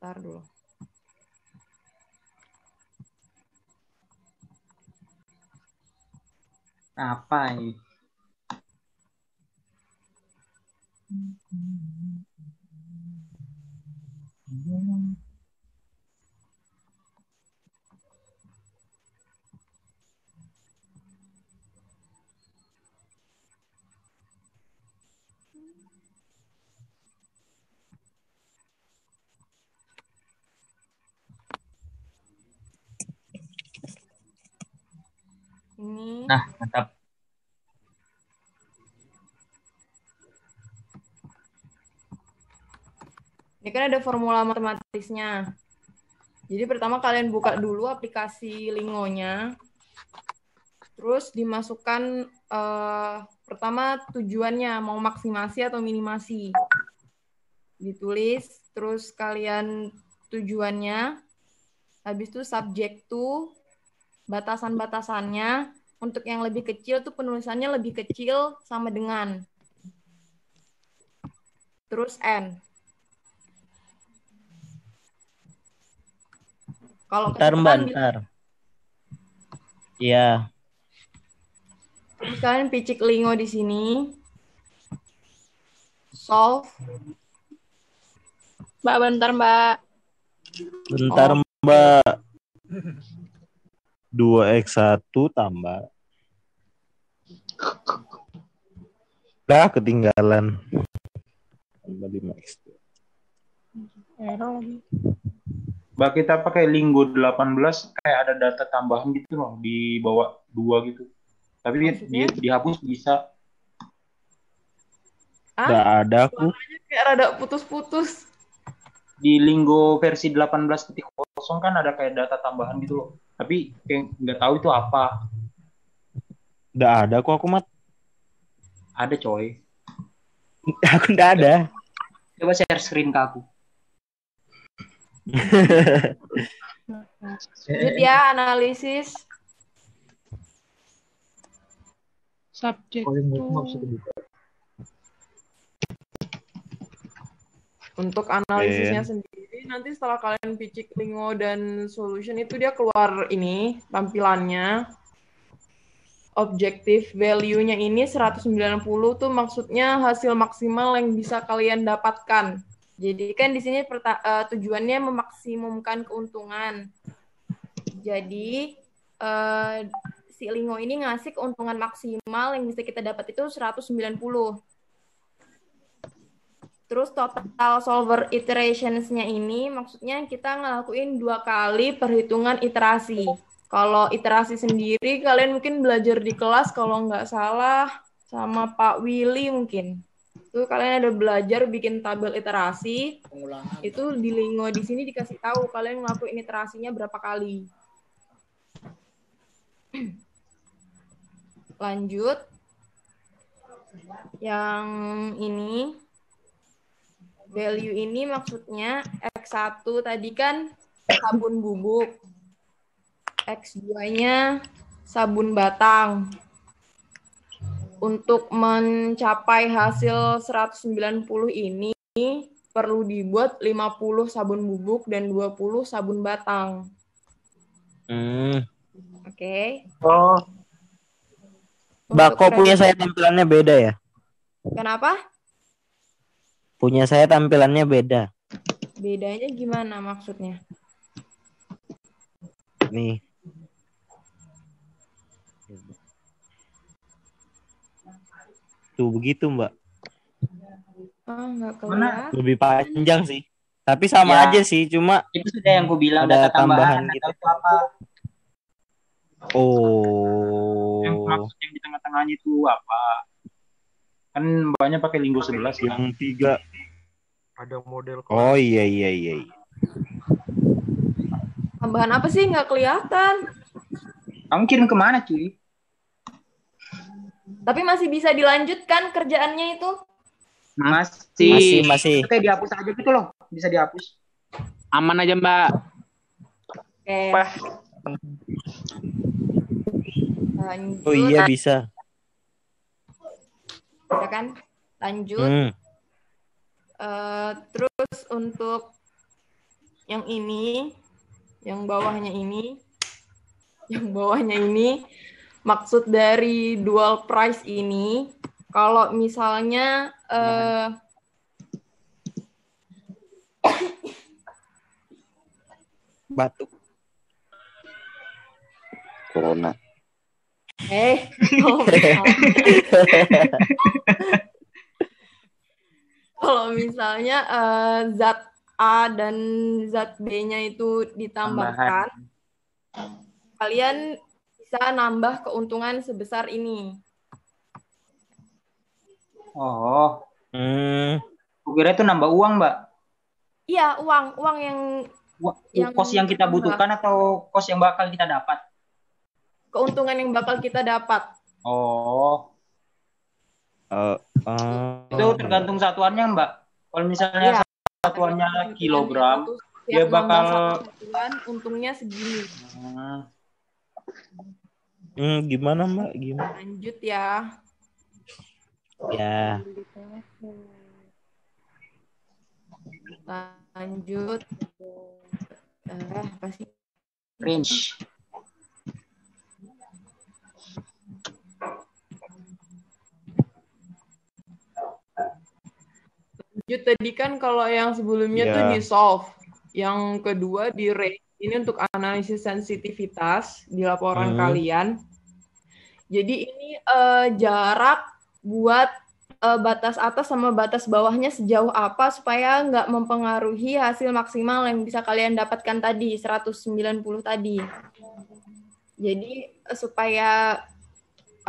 Ntar dulu. Apa ini? Ini. Nah, mantap. Ini kan ada formula matematisnya. Jadi pertama kalian buka dulu aplikasi Lingonya. Terus dimasukkan pertama tujuannya mau maksimasi atau minimasi. Ditulis, terus kalian tujuannya. Habis itu subject to, batasan-batasannya. Untuk yang lebih kecil tuh penulisannya lebih kecil sama dengan. Terus N. Kalau kecepatan Bentar. Iya. Terus kalian picik Lingo di sini. Solve. Mbak, bentar, Mbak. Bentar, Mbak. 2x1 tambah. Dah ketinggalan. Tambah 5x2. Mbak, kita pakai Linggo 18 kayak ada data tambahan gitu loh di bawah 2 gitu. Tapi Maksudnya? dihapus bisa. Nggak ada aku. Suaranya kayak rada putus-putus. Di Linggo versi 18.0 kan ada kayak data tambahan gitu loh. Tapi kayak nggak tahu itu apa. Nggak ada kok aku, Mat. Ada coy. Aku nggak ada. Coba share screen ke aku. Lanjut ya, analisis. Subjek Untuk analisisnya sendiri, nanti setelah kalian picik Lingo dan solution itu dia keluar ini, tampilannya. Objective value-nya ini 190 tuh maksudnya hasil maksimal yang bisa kalian dapatkan. Jadi kan di sini tujuannya memaksimumkan keuntungan. Jadi si Lingo ini ngasih keuntungan maksimal yang bisa kita dapat itu 190. Terus total solver iterations-nya ini maksudnya kita ngelakuin 2 kali perhitungan iterasi. Kalau iterasi sendiri kalian mungkin belajar di kelas kalau nggak salah sama Pak Willy mungkin. Itu kalian ada belajar bikin tabel iterasi. Itu di Lingo di sini dikasih tahu kalian ngelakuin iterasinya berapa kali. Lanjut. Yang ini value ini maksudnya X1 tadi kan sabun bubuk. X2-nya sabun batang. Untuk mencapai hasil 190 ini perlu dibuat 50 sabun bubuk dan 20 sabun batang. Oke. Oh. Mbak, kok punya saya tampilannya beda ya? Kenapa? Punya saya tampilannya beda. Bedanya gimana maksudnya? Nih. Tuh begitu, Mbak. Nggak kelihatan. Lebih panjang sih. Tapi sama aja sih, cuma itu sudah yang ku bilang ada data tambahan gitu. Itu apa? Yang Oh. maksud yang di tengah-tengahnya itu apa? Kan banyak pakai Linggo 11 yang 3. Ada model. Oh iya. Tambahan apa sih? Nggak kelihatan. Kamu kirim kemana cuy? Tapi masih bisa dilanjutkan kerjaannya itu? Masih. Oke, dihapus aja gitu loh. Bisa dihapus. Aman aja, Mbak. Oke. Lanjut. Oh iya bisa. Ya kan? Lanjut. Terus untuk yang ini, yang bawahnya ini, maksud dari dual price ini, kalau misalnya Batuk. Corona. Kalau misalnya zat A dan zat B-nya itu ditambahkan, kalian bisa nambah keuntungan sebesar ini. Oh. Kira itu nambah uang, Mbak? Iya, uang yang kos yang kita butuhkan atau kos yang bakal kita dapat? Keuntungan yang bakal kita dapat. Oh. Itu tergantung satuannya, Mbak. Kalau misalnya satuannya kilogram, dia bakal untungnya segini. Gimana, Mbak? Gimana? Lanjut ya. Ya. Lanjut. Apa sih? Range. Lanjut tadi kan kalau yang sebelumnya tuh di solve. Yang kedua di range. Ini untuk analisis sensitivitas di laporan kalian. Jadi ini jarak buat batas atas sama batas bawahnya sejauh apa supaya nggak mempengaruhi hasil maksimal yang bisa kalian dapatkan tadi, 190 tadi. Jadi supaya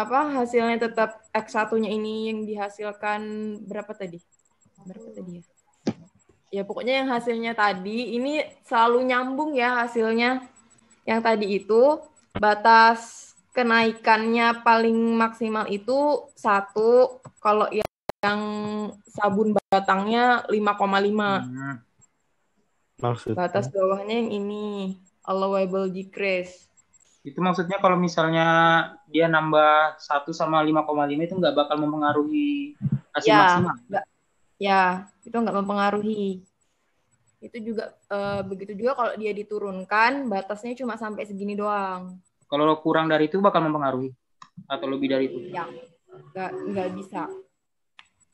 hasilnya tetap X1-nya ini yang dihasilkan berapa tadi ya? Ya pokoknya yang hasilnya tadi ini selalu nyambung ya hasilnya. Yang tadi itu batas kenaikannya paling maksimal itu 1, kalau yang sabun batangnya 5,5. Maksudnya? Batas bawahnya yang ini, allowable decrease. Itu maksudnya kalau misalnya dia nambah 1 sama 5,5 itu nggak bakal mempengaruhi hasil maksimal? Ya, itu nggak mempengaruhi. Itu juga begitu juga kalau dia diturunkan, batasnya cuma sampai segini doang. Kalau kurang dari itu bakal mempengaruhi? Atau lebih dari itu? Ya, nggak bisa.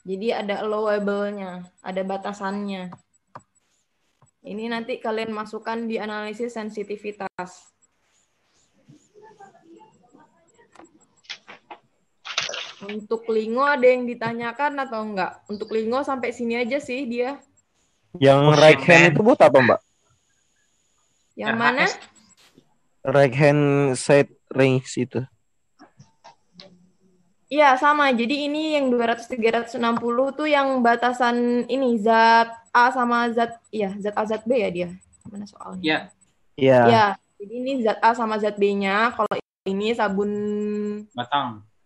Jadi ada allowable-nya, ada batasannya. Ini nanti kalian masukkan di analisis sensitivitas. Untuk lingo ada yang ditanyakan atau enggak? Untuk lingo sampai sini aja sih dia. Yang right hand itu buat apa, Mbak? Yang mana? Right hand side range itu. Iya, sama. Jadi ini yang 200-360 tuh yang batasan ini zat A sama zat A zat B ya dia. Mana soalnya? Iya. Iya. Ya, jadi ini zat A sama zat B-nya. Kalau ini sabun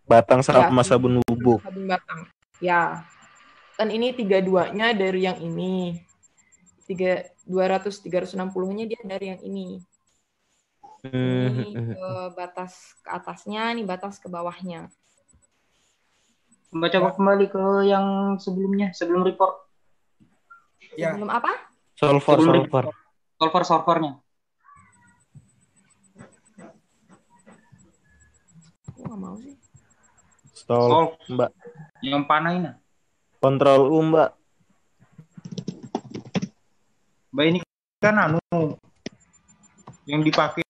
batang sama sabun bubuk. Sabun batang. Ya. Dan ini 32-nya dari yang ini. 200-360-nya dia dari yang ini. Ini batas ke atasnya, ini batas ke bawahnya. Coba kembali ke yang sebelumnya, sebelum report. Ya. Sebelum apa? Solvernya. Aku nggak mau sih. Solve, Mbak. Yang panah ini. Kontrol U, Mbak. Mbak ini kan yang dipakai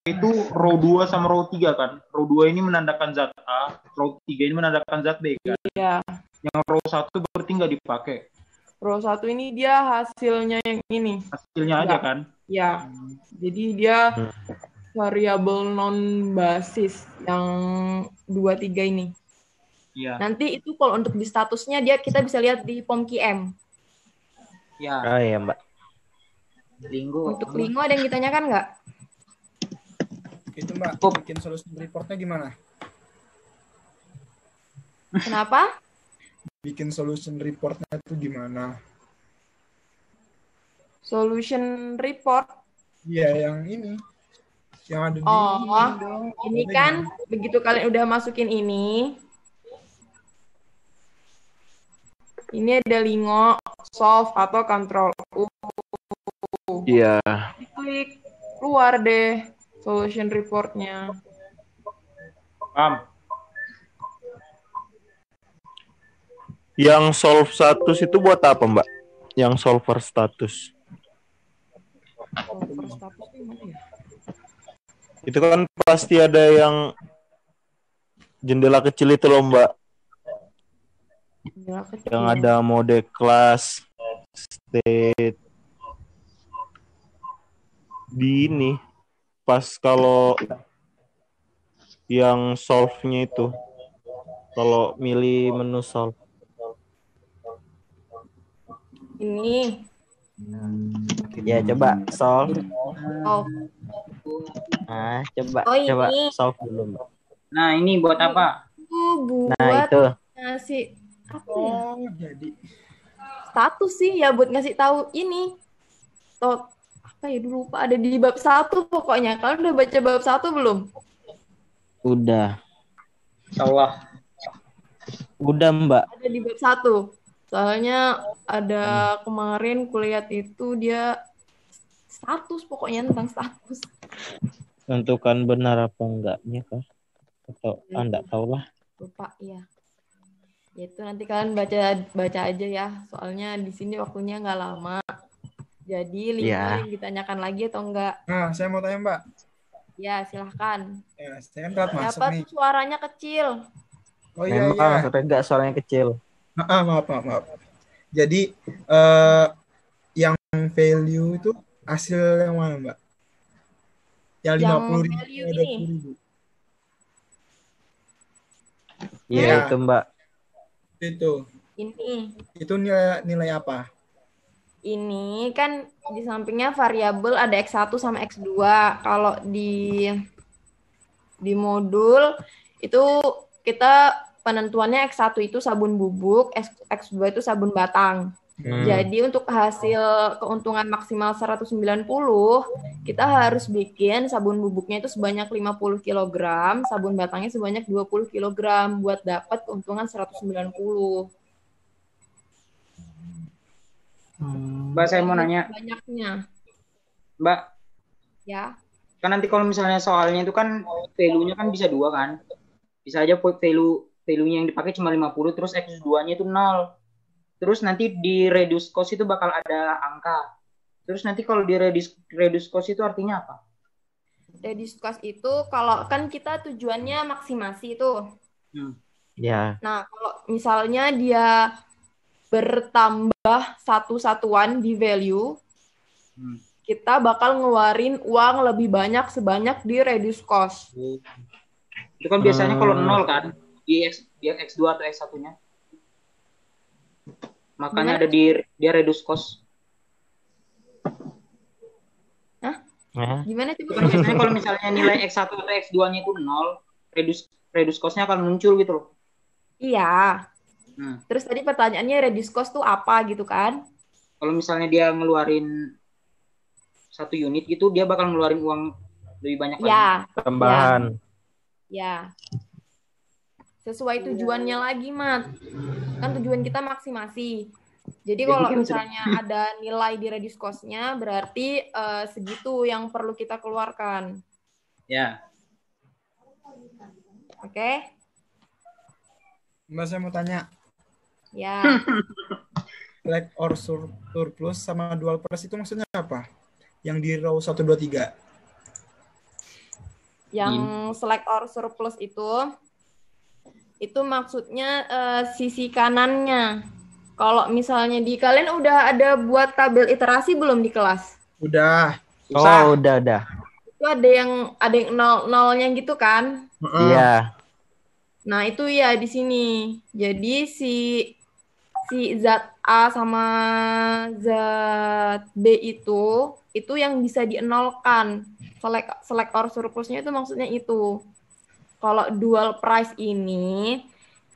itu row 2 sama row 3 kan. Row 2 ini menandakan zat A, row 3 ini menandakan zat B kan. Iya. Yang row 1 berarti nggak dipakai. Row 1 ini dia hasilnya yang ini. Hasilnya aja kan? Ya. Jadi dia variabel non basis yang 2-3 ini. Iya. Nanti itu kalau untuk di statusnya kita bisa lihat di POMQM. Ya. Ah ya, Mbak. Linggo. Untuk Linggo ada yang ditanyakan nggak? Itu Mbak, bikin solution reportnya gimana? Kenapa? Bikin solution reportnya itu gimana? Solution report? Iya, yang ini. Yang ada di ini kan begitu kalian udah masukin ini ada Linggo, solve atau control U. Iya. Klik keluar deh solution reportnya. Paham? Yang solve status itu buat apa, Mbak? Yang solver status. Solver status itu gimana ya? Itu kan pasti ada yang jendela kecil itu loh, Mbak. Jendela kecil. Yang ada mode kelas, state. Di ini. Pas kalau yang solve-nya itu. Kalau milih menu solve. Ini. Ya coba solve. Oh, Nah, coba Oh, ini. coba solve dulu, Mbak. Nah, ini buat apa? itu buat Nah, itu. ngasih apa ya? Oh, jadi Status sih ya buat ngasih tahu ini. Toh, apa ya dulu Pak ada di bab 1 pokoknya. Kalian udah baca bab 1 belum? Udah. Insyaallah. Udah, Mbak. Ada di bab 1. Soalnya ada kemarin kulihat itu dia status pokoknya tentang status. Tentukan benar apa enggaknya kah? Atau enggak tahu lah. Lupa ya. Ya itu nanti kalian baca aja ya. Soalnya di sini waktunya nggak lama. Jadi linknya yang ditanyakan lagi atau enggak? Nah, saya mau tanya Mbak. Ya silahkan. Ya, saya kan telat masuk Dapat nih. suaranya kecil. Oh iya Memang iya. Rega suaranya kecil. Maaf. Jadi yang value itu hasil yang mana Mbak? Yang Yang 50.000 value atau ini. 20.000? Iya, Ya. itu, Mbak. Itu nilai apa? Ini kan di sampingnya variabel ada X1 sama X2. Kalau di modul itu kita penentuannya X1 itu sabun bubuk, X2 itu sabun batang. Jadi untuk hasil keuntungan maksimal 190, kita harus bikin sabun bubuknya itu sebanyak 50 kg, sabun batangnya sebanyak 20 kg buat dapat keuntungan 190. Mbak, saya mau nanya. Banyaknya. Mbak, Ya. kan nanti kalau misalnya soalnya itu kan value-nya kan bisa 2 kan. Bisa aja value-nya yang dipakai cuma 50 terus X2-nya itu 0. Terus nanti di reduce cost itu bakal ada angka. Terus nanti kalau di reduce cost itu artinya apa? Reduce cost itu kalau kan kita tujuannya maksimasi itu. Ya. Nah, kalau misalnya dia bertambah satu satuan di value, kita bakal ngeluarin uang lebih banyak sebanyak di reduce cost. Itu kan biasanya kalau 0 kan, di X2 atau X1-nya. Makanya ada di dia reduce cost. Gimana coba? Kan biasanya kalau misalnya nilai X1 atau X2-nya itu 0, reduce cost-nya akan muncul gitu loh. Iya. Terus tadi pertanyaannya reduce cost tuh apa gitu kan? Kalau misalnya dia ngeluarin 1 unit gitu, dia bakal ngeluarin uang lebih banyak lagi. Tambahan. Ya. Sesuai tujuannya lagi, Mat. Kan tujuan kita maksimasi. Jadi kalau misalnya ada nilai di reduce cost-nya, berarti segitu yang perlu kita keluarkan. Ya. Oke? Mbak, saya mau tanya. Ya. Select or surplus sama dual price itu maksudnya apa? Yang di row 1, 2, 3. Yang select or surplus itu maksudnya sisi kanannya. Kalau misalnya di kalian udah ada buat tabel iterasi belum di kelas? Udah. Oh, udah. Itu ada yang nolnya gitu kan? Iya. Nah, itu ya di sini. Jadi si zat A sama zat B itu yang bisa dienolkan. Select or surplusnya itu maksudnya itu. Kalau dual price ini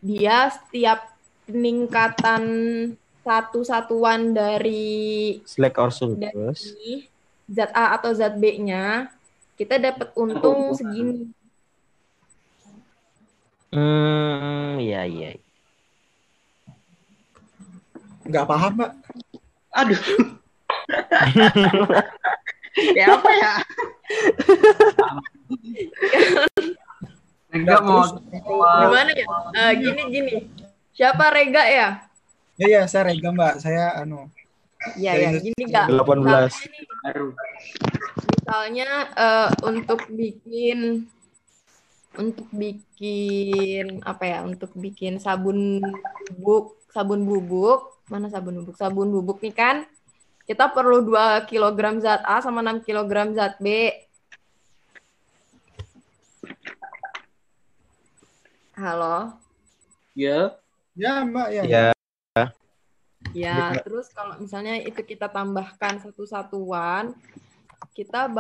dia setiap peningkatan satu satuan dari Select or surplus. dari zat A atau zat B-nya, kita dapat untung segini. Iya. Nggak paham, Mbak. Aduh. Kayak apa ya? Enggak mau. Gimana ya? Gini. Siapa Rega ya? Ya, saya Rega, Mbak. Saya Ya, gini Kak. 18. Baru. Misalnya untuk bikin apa ya? Untuk bikin sabun bubuk. Mana sabun bubuk? Sabun bubuk nih kan. Kita perlu 2 kg zat A sama 6 kg zat B. Halo? Ya. Ya, Mbak, ya. Ya. Ya, terus kalau misalnya itu kita tambahkan satu satuan, kita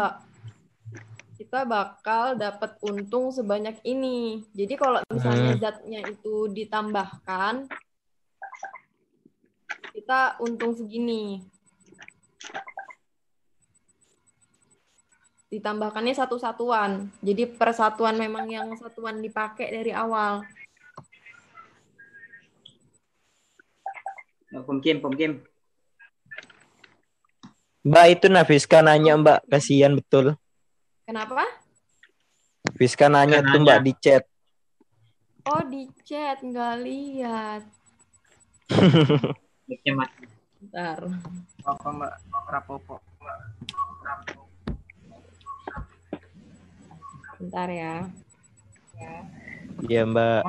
bakal dapat untung sebanyak ini. Jadi kalau misalnya zatnya itu ditambahkan, kita untung segini. Ditambahkannya satu satuan. Jadi per satuan memang yang satuan dipakai dari awal. Pom Kim. Mbak itu Fiska nanya Mbak, kasihan betul. Kenapa? Fiska nanya tuh Mbak di chat. Oh, di chat, nggak lihat. Bentar. Apa Mbak? Rapopo. Bentar ya. Iya Mbak.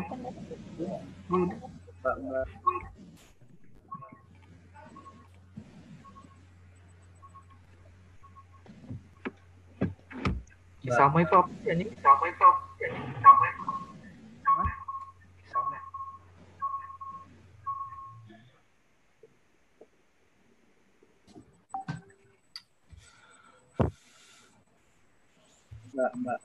Sama itu apa sih anjing? Sama. Mbak.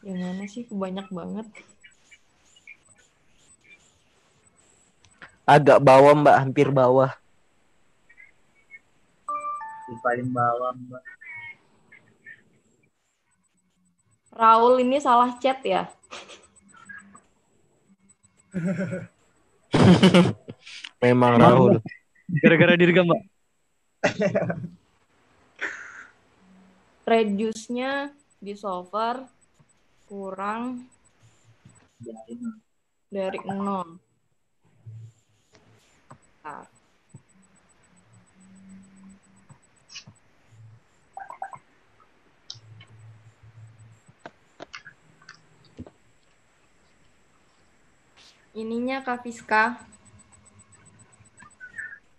Yang mana sih? Banyak banget. Agak bawah Mbak, hampir bawah. Di paling bawah, Mbak. Raul ini salah chat ya? Memang Rahul. Gara-gara dirgam, Mbak. Reduce-nya di solver kurang dari 0. Nah. Ininya Kak Fiska.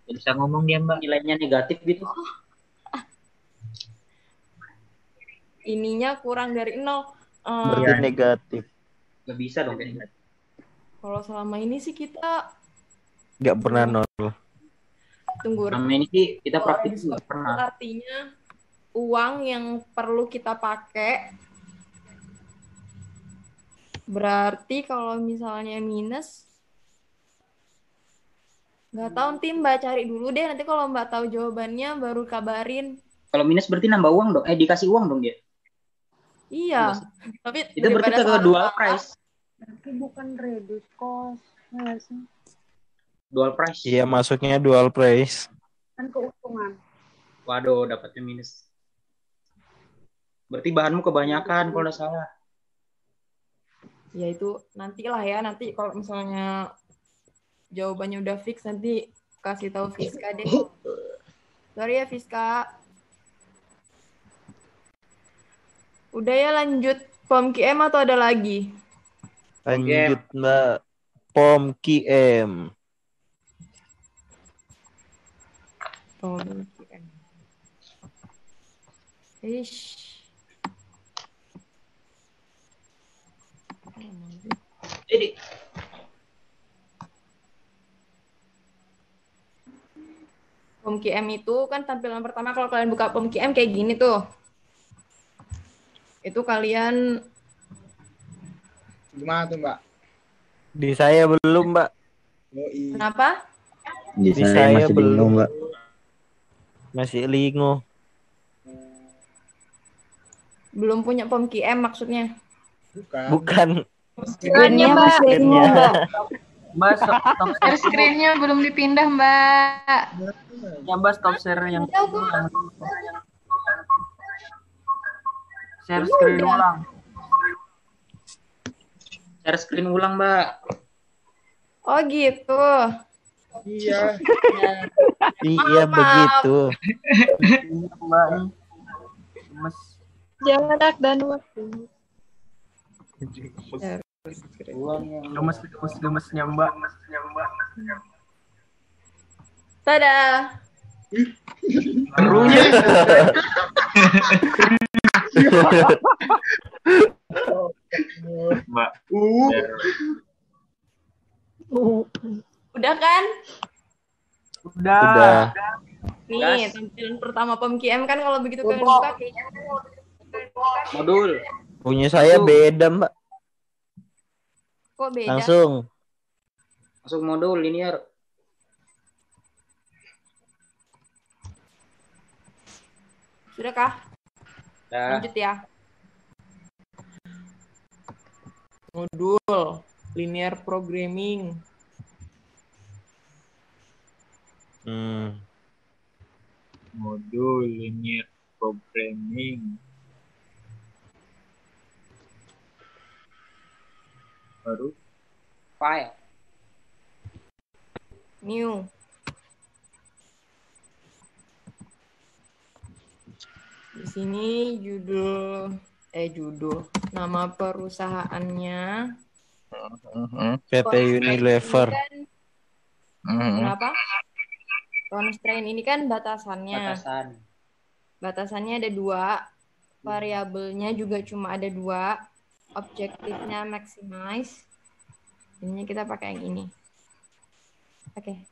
Bisa ngomong dia Mbak, nilainya negatif gitu. Ininya kurang dari 0. Berarti negatif. Nggak bisa dong kayaknya. Kalau selama ini sih kita Nggak pernah nol. tunggu. Selama ini sih kita praktis nggak pernah. Artinya uang yang perlu kita pakai berarti kalau misalnya minus, nggak tahu nanti Mbak cari dulu deh. Nanti kalau Mbak tahu jawabannya baru kabarin. Kalau minus berarti nambah uang dong. Dikasih uang dong dia. Iya. Tapi Itu berarti ke dual price. Berarti bukan reduce cost, ya sih? Dual price. Iya, masuknya dual price. Kan keuntungan. Waduh, dapatnya minus. Berarti bahanmu kebanyakan kalau nggak salah. Ya itu nantilah ya. Nanti kalau misalnya jawabannya udah fix, nanti kasih tahu Fiska deh. Sorry ya Fiska. Udah ya, lanjut POM QM atau ada lagi? Lanjut Mbak. POM QM. POM QM. Ish. Jadi POM QM itu kan tampilan pertama kalau kalian buka POM QM kayak gini tuh. Itu kalian Gimana tuh, Mbak? Di saya belum Mbak. kenapa? Di saya belum Mbak. Masih lingo. Belum punya POM-QM maksudnya. Bukan. Screen-nya masih Screen-nya. Mbak. Mbak, stop Share screen-nya belum dipindah, Mbak. ya Mbak, stop share yang share screen ulang. Share screen ulang, Mbak. Oh gitu. Iya. Iya Maaf. begitu. Mbak nih. Mas. Jarak dan waktu. Gemes-gemesnya Mbak. Tada. Kerunya. Mbak. Udah kan? Udah. Nih, tampilan pertama POM-QM kan kalau begitu kalian buka kayaknya Modul. Punya saya beda, Mbak. kok beda. Langsung. Masuk modul linear. Sudah kah? Dah. Lanjut ya. Modul linear programming. Modul linear programming. Baru File. New. Di sini judul nama perusahaannya. PT Unilever. Kenapa? Constraint ini kan batasannya. Batasannya ada 2. Variabelnya juga cuma ada 2. Objektifnya maximize. Ini kita pakai yang ini. Oke.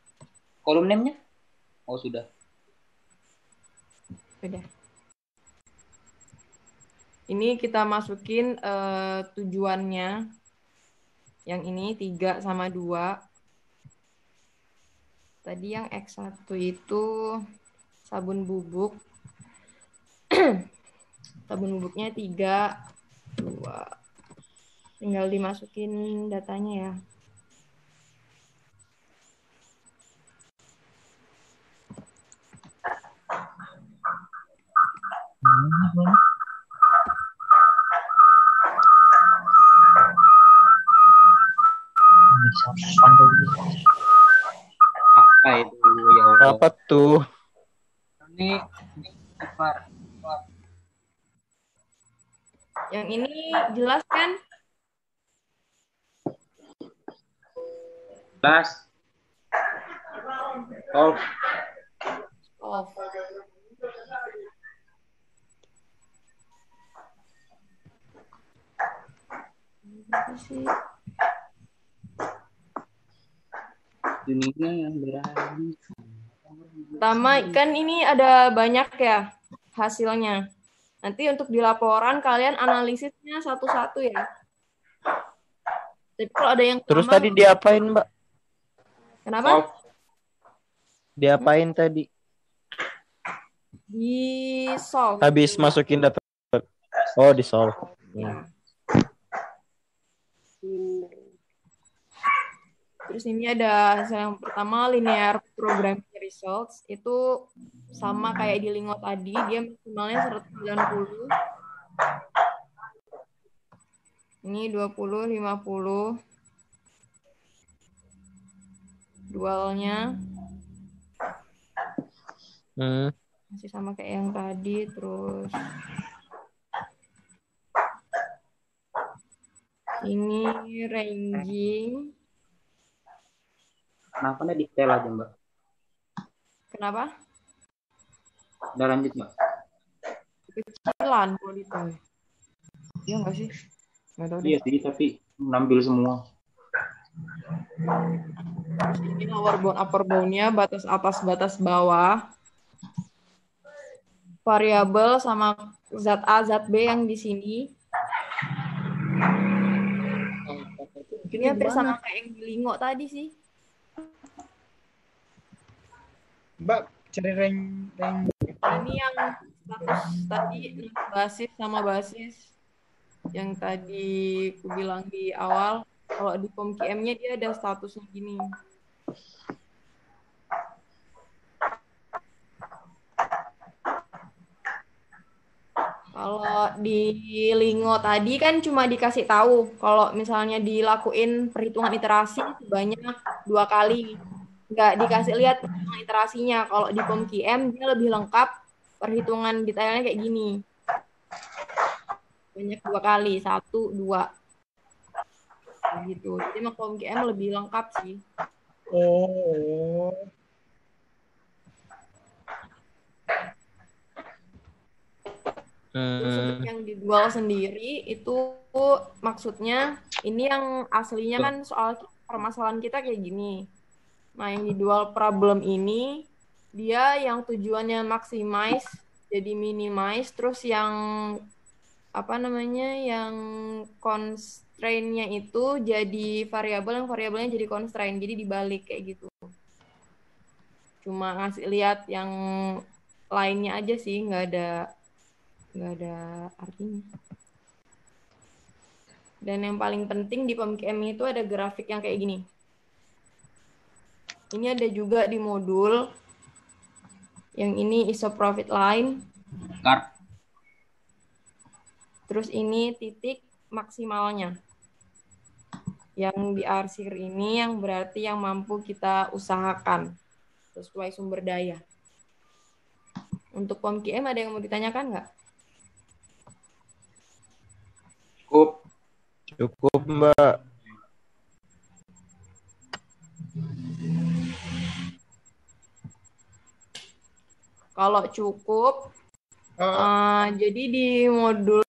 Kolom name-nya? Oh, sudah. Udah. Ini kita masukin tujuannya. Yang ini 3 sama 2. Tadi yang X1 itu sabun bubuk. Sabun bubuknya 3, 2. Tinggal dimasukin datanya ya. Apa itu ya Allah? Apa tuh? Ini apa? Yang ini jelas kan? Jelas. Oh, Off. Apa sih? dunia yang berani. Pertama kan ini ada banyak ya hasilnya. Nanti untuk di laporan kalian analisisnya satu-satu ya. Tapi kalau ada yang Terus sama, tadi diapain, Mbak? kenapa? Diapain tadi? Di solve. Habis masukin data. Oh, di solve. Terus ini ada hasil yang pertama linear programming results itu sama kayak di Lingo tadi, dia maksimalnya 190. Ini 20, 50. Dualnya masih sama kayak yang tadi, terus ini ranging. Kenapa nggak detail aja, Mbak? Kenapa? Udah lanjut, Mbak. Kecilan kalau detail. Iya nggak sih? Nggak tahu deh. Iya sih, tapi ngambil semua. Ini lower bound, upper bound-nya, batas atas, batas bawah. Variabel sama zat A, zat B yang di sini. Ini hampir sama kayak yang di Lingo tadi sih. Mbak, cari rank. Ini yang status tadi basis sama basis yang tadi aku bilang di awal. Kalau di POMQM-nya dia ada statusnya gini. Kalau di Lingo tadi kan cuma dikasih tahu kalau misalnya dilakuin perhitungan iterasi sebanyak 2 kali. Nggak dikasih lihat perhitungan iterasinya. Kalau di POMQM dia lebih lengkap, perhitungan detailnya kayak gini. Banyak 2 kali, 1, 2. Gitu. Jadi POMQM lebih lengkap sih. Oh. Terus untuk yang didual sendiri itu maksudnya ini yang aslinya kan soal permasalahan kita kayak gini. Nah, yang didual problem ini dia yang tujuannya maximize jadi minimize, terus yang apa namanya yang constraint-nya itu jadi variabel, yang variabelnya jadi constraint, jadi dibalik kayak gitu. Cuma ngasih lihat yang lainnya aja sih, nggak ada artinya. Dan yang paling penting di POMQM itu ada grafik yang kayak gini. Ini ada juga di modul. Yang ini iso profit line. Terus ini titik maksimalnya. Yang di arsir ini yang berarti yang mampu kita usahakan sesuai sumber daya. Untuk POMQM ada yang mau ditanyakan nggak? Cukup, Mbak. Kalau cukup, jadi di modul